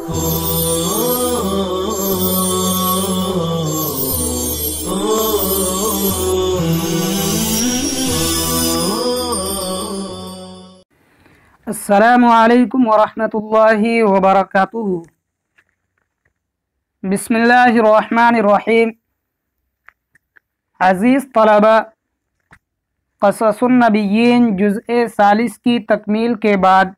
अस्सलामु अलैकुम वरहमतुल्लाहि वबरकातुहू। बिस्मिल्लाहिर्रहमानिर्रहीम। अज़ीज़ तलबा, क़ससुन नबिय्यीन जुज़्ए 40 की तकमील के बाद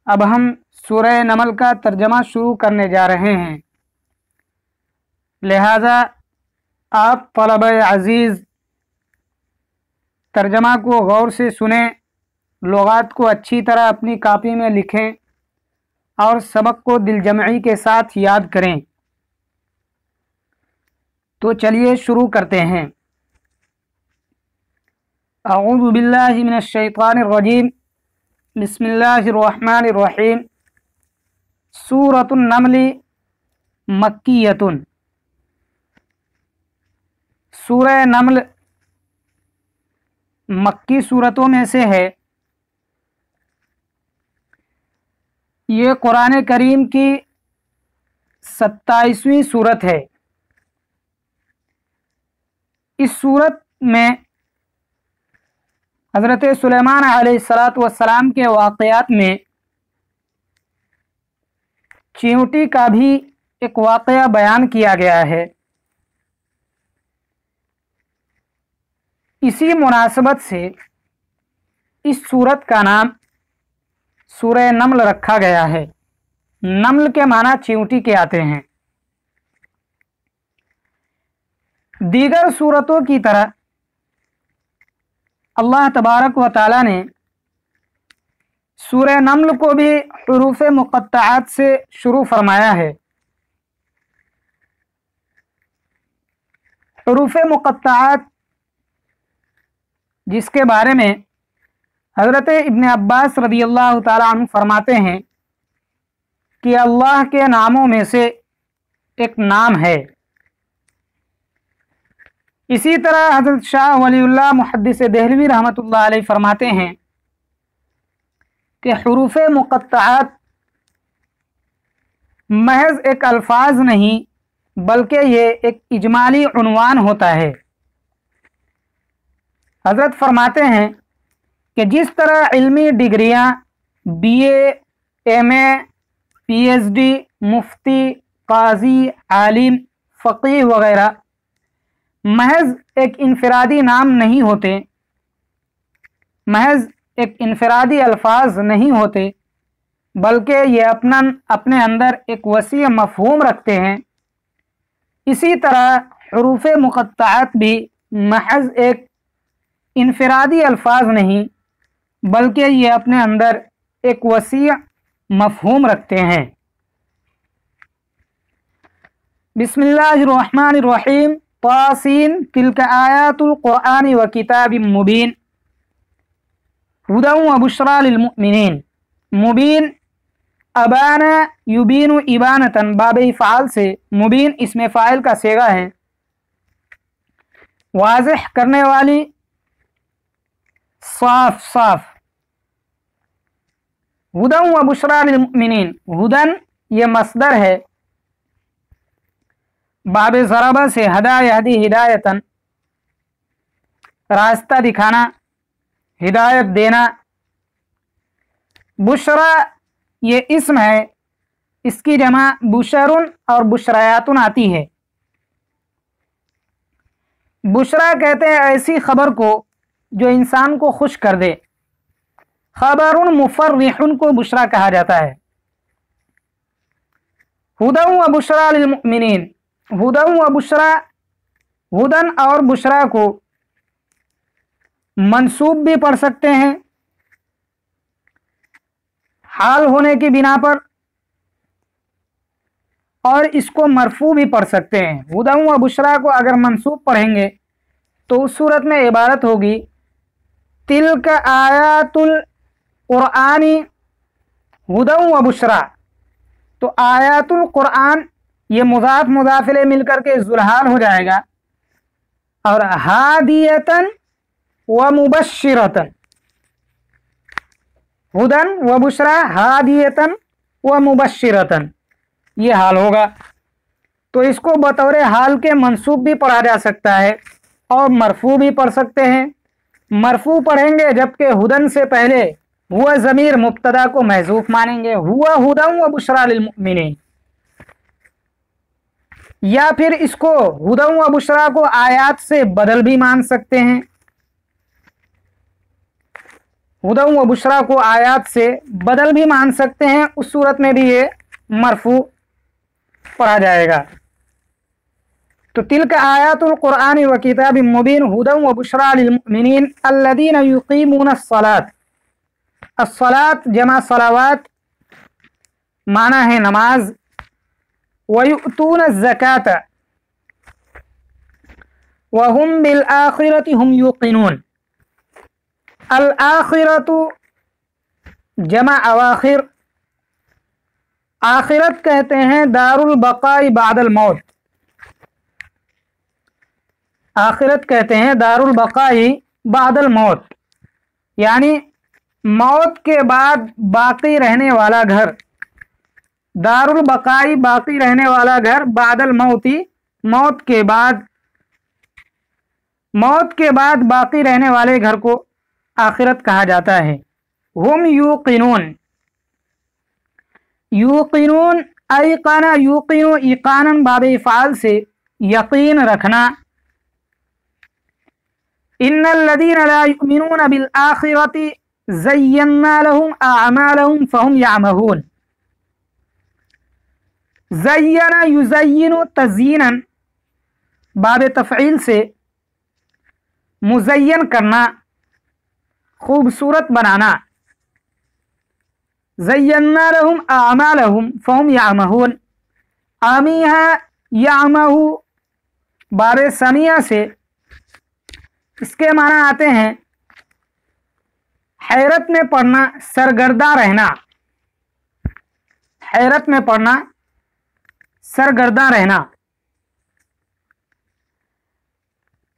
अब हम सूरह नमल का तर्जमा शुरू करने जा रहे हैं। लिहाजा आप तलबा अज़ीज़ तर्जमा को गौर से सुनें, लुगात को अच्छी तरह अपनी कापी में लिखें और सबक को दिलजमई के साथ याद करें। तो चलिए शुरू करते हैं। अऊज़ु बिल्लाहि मिनश शैतानिर रजीम। बिस्मिल्लाहिर्रहमानिर्रहीम। सूरतुन नमल मक्कियतुन। सूरह नमल मक्की सूरतों में से है। ये कुरान करीम की 27वीं सूरत है। इस सूरत में हज़रत सुलेमान अलैहिस्सलातु वस्सलाम के वाक़यात में चींटी का भी एक वाक़या बयान किया गया है। इसी मुनासबत से इस सूरत का नाम सूरह नमल रखा गया है। नमल के माना चींटी के आते हैं। दीगर सूरतों की तरह अल्लाह तबारक व तआला ने सूरह नमल को भी हुरूफ मुक़त्तआत से शुरू फरमाया है। हुरूफ मुक़त्तआत जिसके बारे में हज़रत इब्न अब्बास रज़ियल्लाहु ताला अन्हु फरमाते हैं कि अल्लाह के नामों में से एक नाम है। इसी तरह हज़रत शाह वलीउल्लाह मुहद्दिस देहलवी रहमतुल्लाह अलैह फरमाते हैं कि हुरूफ मुक़त्तआत महज एक अल्फाज नहीं बल्कि ये एक इजमाली उन्वान होता है। हज़रत फरमाते हैं कि जिस तरह इल्मी डिग्रियाँ BA, MA, PhD, मुफ्ती, काजी, आलिम, फ़क़ीह वग़ैरह महज एक इनफरादी नाम नहीं होते, महज एक इनफरादी अल्फाज नहीं होते, बल्कि ये अपने अंदर एक वसी मफ़हूम रखते हैं। इसी तरह हुरूफ मुक़त्तआत भी महज एक इनफरादी अल्फाज नहीं बल्कि ये अपने अंदर एक वसी मफ़हूम रखते हैं। बिस्मिल्लाहिर्रहमानिर्रहीम। तासीन तिल्का आयातुल क़ुरआन व किताबिम मुबीन हुदन व बुश्रा लिल मुमिनीन। मुबीन अबाना युबीनु इबानतन बाब फ़ाल से मुबीन इसमें फ़ाइल का सेगा है। वाज़िह करने वाली, साफ साफ। हुदन व बुश्रा लिल मुमिनीन। हुदन ये मस्दर है। बाब ज़रबा से हदा यहदी हिदायतन रास्ता दिखाना, हिदायत देना। बुश्रा ये इस्म है, इसकी जमा बुशरुन और बुशरायातुन आती है। बुशरा कहते हैं ऐसी खबर को जो इंसान को खुश कर दे। खबरुन मुफर्रिहुन को बुशरा कहा जाता है। हुदन व बुशरा लिल मुमिनीन। हुदन व बुशरा, हुदन और बुशरा को मंसूब भी पढ़ सकते हैं हाल होने की बिना पर, और इसको मरफू भी पढ़ सकते हैं। हुदन व बुशरा को अगर मंसूब पढ़ेंगे तो उस सूरत में इबारत होगी तिल्का आयातुल क़ुरआनी हुदन व बुशरा। तो आयातुल क़ुरआन ये मुज़ाफ़ मुज़ाफ़िले मिलकर के ज़ुलहाल हो जाएगा, और हादियतन व मुबश्शिरतन। हुदन व बुशरा हादियतन व मुबश्शिरतन, ये हाल होगा। तो इसको बतौर हाल के मंसूब भी पढ़ा जा सकता है और मरफू भी पढ़ सकते हैं। मरफू पढ़ेंगे जबकि हुदन से पहले हुआ ज़मीर मुब्तदा को महज़ूफ मानेंगे, हुआ हुदन व बुशरा लिल मुमिनीन। या फिर इसको हुदन व बुशरा को आयात से बदल भी मान सकते हैं। हुदन व बुशरा को आयात से बदल भी मान सकते हैं, उस सूरत में भी ये मरफू पढ़ा जाएगा। तो तिल्क आयातुल कुरआन व किताबिम मुबीन हुदन व बुशरा लिल मुमिनीन अल्लज़ीना युक़ीमूना अस्सलात। अस्सलात जमा सलावात, माना है नमाज। व युअतूना ज़कात व हुम बिल आखिरति हुम युक़िनून। अल आखिरतु जमा अवाखिर, आखिरत कहते हैं दारुल बक़ाई बादल मौत। आखिरत कहते हैं दारुल बक़ाई बादल मौत, यानी मौत के बाद बाकी रहने वाला घर। दारुल बक़ाई बाकी रहने वाला घर, बादल मौती मौत के बाद बाकी रहने वाले घर को आखिरत कहा जाता है। हुम यूक़िनून, यूक़िनून अयक़ाना यूक़िनु इक़ानन बाब इफ़ाल से यकीन रखना। इन्नल्लज़ीना ला युमिनूना बिल आखिरति ज़य्यन्ना लहुम अअमालहुम फ़हुम यअमहून। ज़य्यना युज़य्यिनु तज़यीनन बाब तफ़ईल से मुज़य्यन करना, खूबसूरत बनाना। ज़य्यन्ना लहुम अअमालहुम फ़हुम यअमहून, आमिहा यअमहू बाब समिया से इसके माना आते हैं हैरत में पड़ना, सरगर्दा रहना। हैरत में पड़ना, सरगर्दा रहना,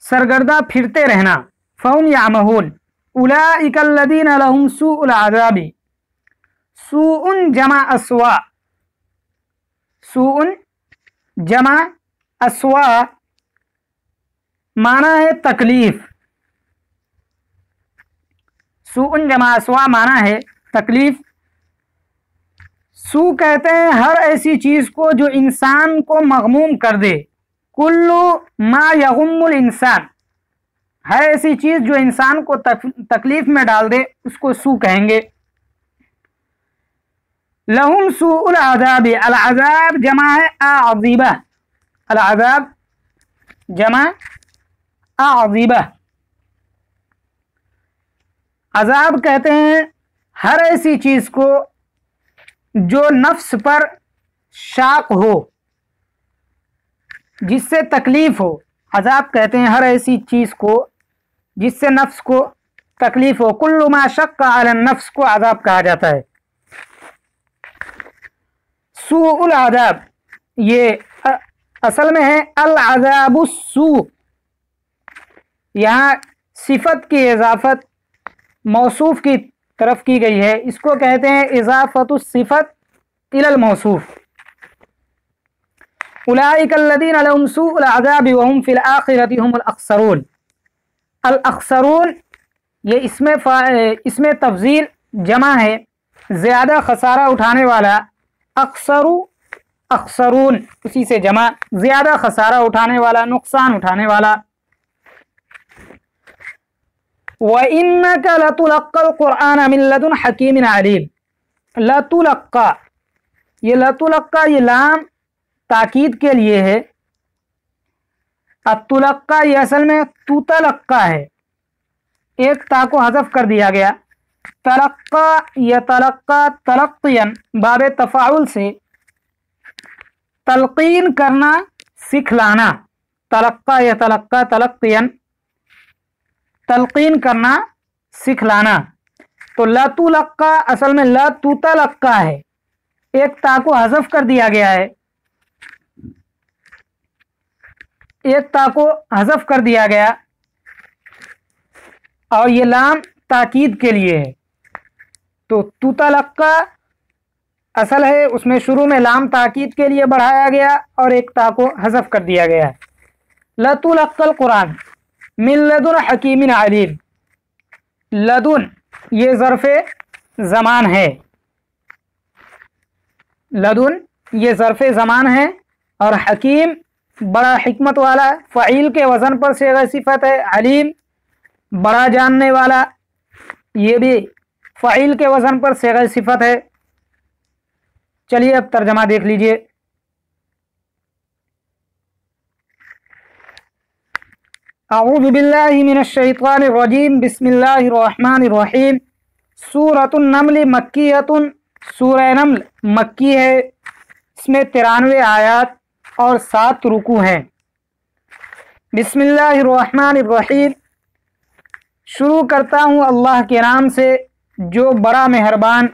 सरगर्दा फिरते रहना। फ़हुम यअमहून उलाइका अल्लज़ीना लहुम सूउल अज़ाबी। सूउन जमा अस्वा, सूउन जमा अस्वा, माना है तकलीफ। सूउन जमा अस्वा माना है तकलीफ। सू कहते हैं हर ऐसी चीज़ को जो इंसान को मग़मूम कर दे। कुल्लु मा यग़ुम्मुल इंसान, है ऐसी चीज़ जो इंसान को तकलीफ में डाल दे, उसको सू कहेंगे। लहुम सूउल अज़ाबी, अल अज़ाब जमा है अज़ीबा, अल अज़ाब जमा अज़ीबा। अज़ाब कहते हैं हर ऐसी चीज़ को जो नफ्स पर शाक हो, जिससे तकलीफ हो। अज़ाब कहते हैं हर ऐसी चीज़ को जिससे नफ्स को तकलीफ हो। कुल्लु मा शक्का अला नफ्स को अज़ाब कहा जाता है। सूउल अज़ाब ये असल में है अल अज़ाबुस्सू। यहाँ सिफत की इजाफत मौसूफ की तरफ की गई है, इसको कहते हैं इजाफतुस सिफत इलल मौसूफ। उलाइका अल्लज़ीना लहुम सूउल अज़ाबि व हुम फिल आखिरति हुमुल अख़सरून। अल अख़सरून ये इसमें तफ़ज़ील जमा है, ज़्यादा खसारा उठाने वाला। अक्सरू अख़सरून उसी से जमा, ज़्यादा खसारा उठाने वाला, नुकसान उठाने वाला। व इन्नका लतुलक्कल क़ुरआन मिन लदुन हकीमिन अलीम। लतुलक्का, ये लतुलक्का ये लाम ताकीद के लिए है। अतुलक्का ये असल में तुतलक्का है, एक ता को हज़फ कर दिया गया। तलक्का यतलक्का तलक्कियन बाब तफ़ाउल से तलक़ीन करना, सिखलाना। तलक्का यतलक्का तलक्कियन, तलक़ीन करना, सिखलाना। तो लतुलक्का असल में लतुतलक्का है, एक ता को हज़फ कर दिया गया है, एक ता को हज़फ कर दिया गया और ये लाम ताकीद के लिए है। तो तुतलक्का असल है उसमें शुरू में लाम ताकीद के लिए बढ़ाया गया और एक ता को हज़फ कर दिया गया है। लतुलक्कल कुरान मिन लदुन हकीमिन अलीम, लदुन ये ज़र्फ़े ज़मान है, लदुन ये ज़र्फ़े ज़मान है और हकीम बड़ा हिकमत वाला, फ़ईल के वज़न पर से सिफ़त है, अलीम बड़ा जानने वाला, ये भी फ़ईल के वज़न पर से सिफ़त है। चलिए अब तर्जमा देख लीजिए। अऊज़ु बिल्लाहि मिनश शैतानिर रजीम, बिस्मिल्लाहिर रहमानिर रहीम। सूरतुन नम्ल मक्कियतुन, सूरह नम्ल मक्की है, इसमें 93 आयत और 7 रुकू हैं। बिस्मिल्लाहिर रहमानिर रहीम, शुरू करता हूँ अल्लाह के नाम से जो बड़ा मेहरबान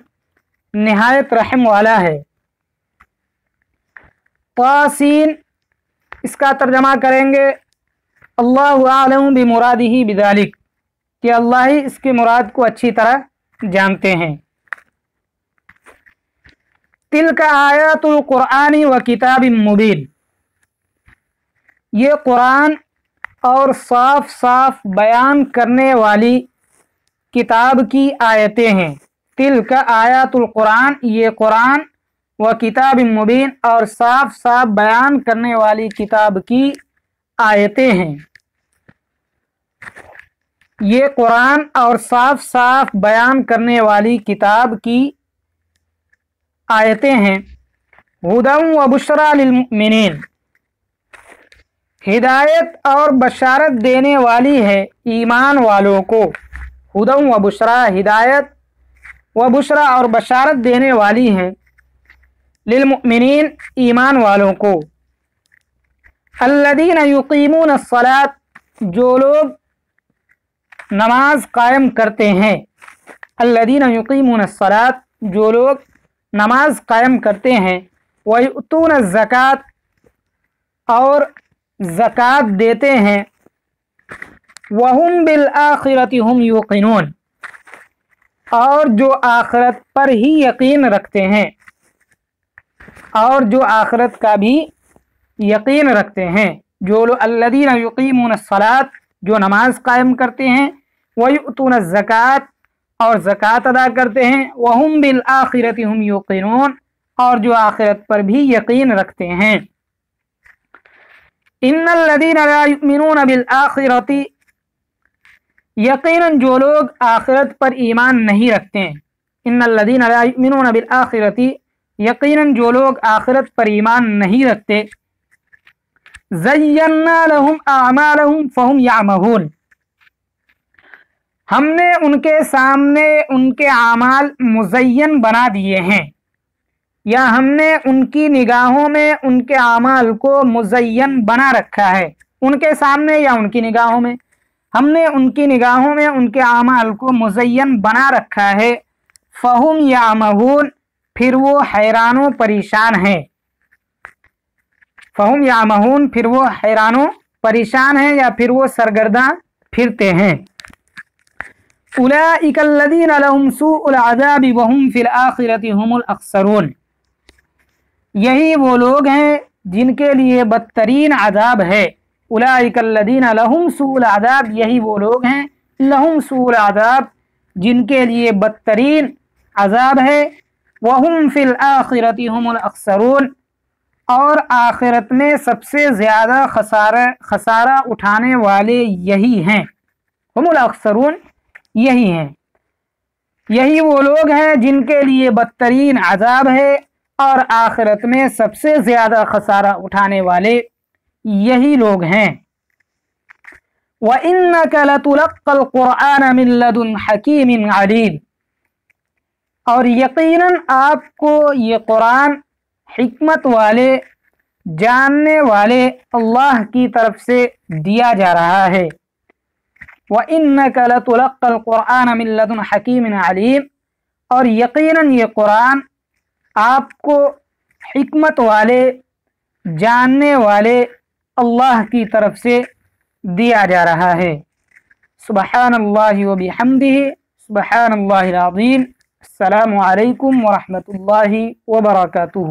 निहायत रहम वाला है। तासीन, इसका तर्जमा करेंगे अल्लाहु आलम बिमुरादिही बिदालिक, कि अल्लाह ही इसकी मुराद को अच्छी तरह जानते हैं। तिलका आयातुल कुरानी व किताबिम मुबीन, ये कुरान और साफ साफ बयान करने वाली किताब की आयतें हैं। तिलका आयातुल कुरान, ये कुरान, व किताब मुबीन और साफ साफ बयान करने वाली किताब की आयतें हैं। ये कुरान और साफ साफ बयान करने वाली किताब की आयतें हैं। हुदम व बुशरा लिल मुमिनीन, हिदायत और बशारत देने वाली है ईमान वालों को। हुदम व बुशरा, हिदायत व बुशरा और बशारत देने वाली है लिल मुमिनीन, ईमान वालों को। अल्लदीना युकीमून अस्सलात, जो लोग नमाज कायम करते हैं। अल्लदीना युकीमून अस्सलात, जो लोग नमाज कायम करते हैं। व युतून ज़कात, और ज़कात देते हैं। वहुम बिल आखिरति हुम युक़िनून, और जो आखिरत पर ही यकीन रखते हैं, और जो आखिरत का भी यकीन रखते हैं। जो लोग अल्लदीना युकीमून अस्सलात, जो नमाज कायम करते हैं। व युतून ज़कात, और ज़कात अदा करते हैं। वहुम बिल आखिरति हुम युक़िनून, और जो आखिरत पर भी यकीन रखते हैं। इन्नल्लज़ीना ला युमिनून बिल आखिरति, यकीनन जो लोग आखिरत पर ईमान नहीं रखते हैं। इन्नल्लज़ीना ला युमिनून बिल आखिरति, यकीनन जो लोग आखिरत पर ईमान नहीं रखते। ज़य्यन्ना लहुम अअमालहुम फहुम यअमहून, हमने उनके सामने उनके आमाल मुज़य्यन बना दिए हैं, या हमने उनकी निगाहों में उनके आमाल को मुज़य्यन बना रखा है। उनके सामने या उनकी निगाहों में, हमने उनकी निगाहों में उनके आमाल को मुज़य्यन बना रखा है। फ़हुम यामहून, फिर वो हैरानों परेशान हैं। फ़हुम यामहून, फिर वो हैरानों परेशान हैं, या फिर वो सरगर्दा फिरते हैं। उलाइका अल्लज़ीना लहुम सूउल अज़ाबि व हुम फ़िल आखिरति हुमुल अख़सरून, यही वो लोग हैं जिनके लिए बदतरीन अज़ाब है। उलाइका अल्लज़ीना लहुम सूउल अज़ाब, यही वो लोग हैं लहुम सूउल अज़ाब, जिनके लिए बदतरीन अज़ाब है। व हुम फ़िल आखिरति हुमुल अख़सरून, और आखिरत में सबसे ज़्यादा खसारा उठाने वाले यही हैं। हुमुल अख़सरून, यही हैं, यही वो लोग हैं जिनके लिए बदतरीन अज़ाब है, और आखिरत में सबसे ज़्यादा खसारा उठाने वाले यही लोग हैं। व इन्नका लतुलक्कल कुरआन मिन लदुन हकीमिन अलीम, और यकीनन आपको ये कुरान हिकमत वाले, जानने वाले अल्लाह की तरफ से दिया जा रहा है। व इन्नका लतुलक्कल कुरआन मिन लदुन हकीमिन अलीम, और यकीनन ये कुरान आपको हिकमत वाले, जानने वाले अल्लाह की तरफ से दिया जा रहा है। सुबहानल्लाहि व बिहम्दिही, सुबहानल्लाहिल अज़ीम। السلام علیکم ورحمۃ اللہ وبرکاتہ.